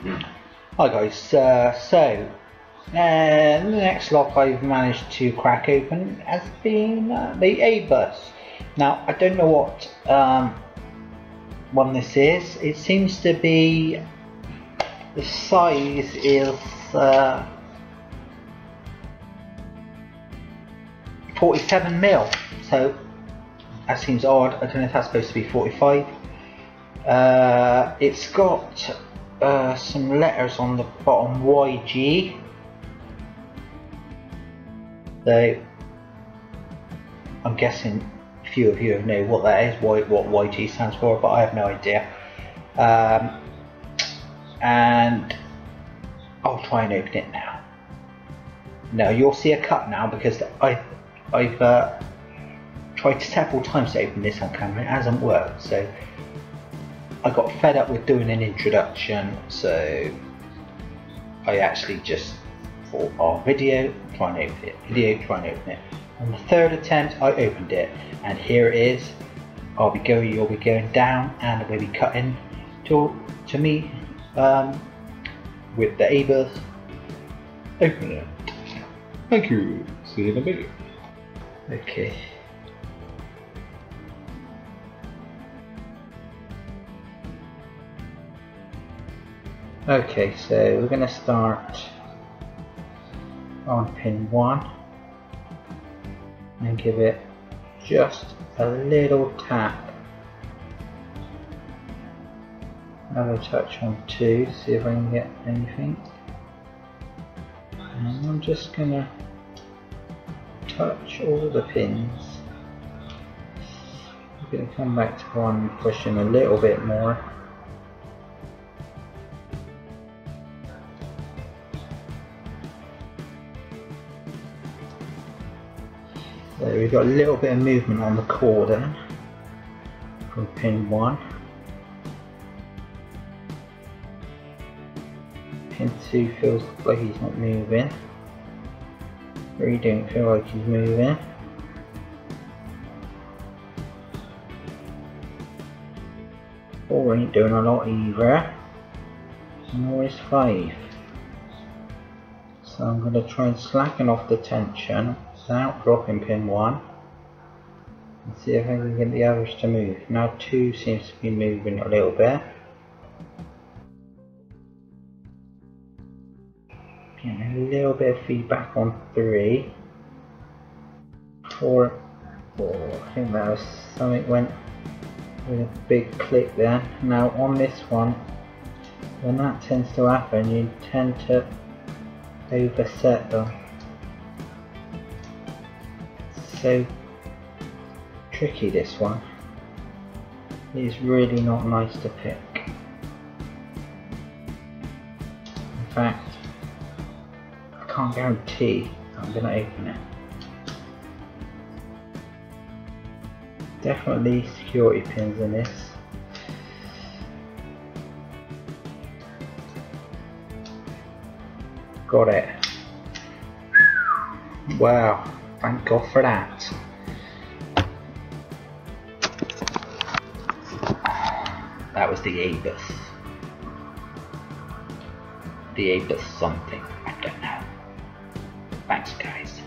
Hi guys, so the next lock I've managed to crack open has been the A-bus. Now I don't know what one this is. It seems to be, the size is 47mm, so that seems odd. I don't know if that's supposed to be 45. It's got some letters on the bottom, YG. So I'm guessing a few of you know what that is, what YG stands for, but I have no idea. And I'll try and open it now. Now you'll see a cut now because I've tried several times to open this on camera. It hasn't worked, so I got fed up with doing an introduction, so I actually just thought, oh, video, try and open it, video, try and open it. On the third attempt I opened it, and here it is. You'll be going down, and we'll be cutting to me with the A-bus. Open it. Thank you. See you in a bit. Okay. Okay, so we're going to start on pin 1 and give it just a little tap. Another touch on 2, see if I can get anything. And I'm just going to touch all the pins. I'm going to come back to 1, push in a little bit more. So we've got a little bit of movement on the cord then, from pin 1. Pin 2 feels like he's not moving. Really don't feel like he's moving. Four ain't doing a lot either. Nor is 5. So I'm going to try and slacken off the tension without dropping pin 1 and see if I can get the others to move. Now 2 seems to be moving a little bit. Getting a little bit of feedback on 3. 4, I think that was something went with a big click there. Now on this one, when that tends to happen, you tend to overset them. So tricky, this one. It's really not nice to pick. In fact, I can't guarantee I'm going to open it. Definitely security pins in this. Got it. Wow. Thank God for that. That was the A-bus. The A-bus something, I don't know. Thanks guys.